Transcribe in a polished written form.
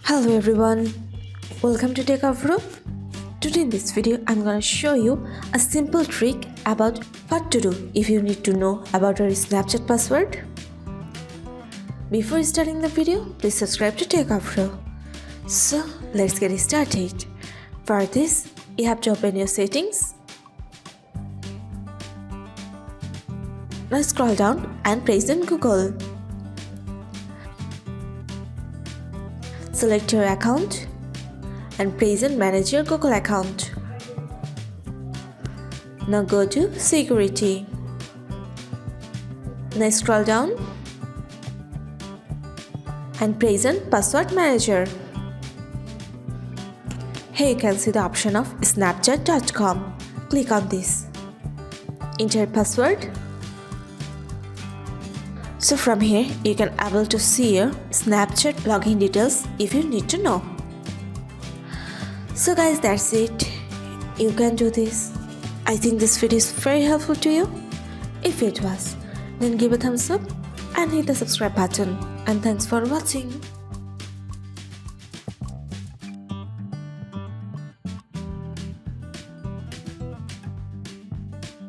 Hello everyone, welcome to Techavro. Today in this video I'm gonna show you a simple trick about what to do if you need to know about your Snapchat password. Before starting the video, please subscribe to Techavro. So let's get started. For this, you have to open your settings. Now scroll down and press on Google. Select your account and press on Manage your Google account. Now go to Security. Now scroll down and press on Password Manager. Here you can see the option of Snapchat.com. Click on this. Enter password. So from here, you can able to see your Snapchat login details if you need to know. So guys, that's it. You can do this. I think this video is very helpful to you. If it was, then give a thumbs up and hit the subscribe button. And thanks for watching.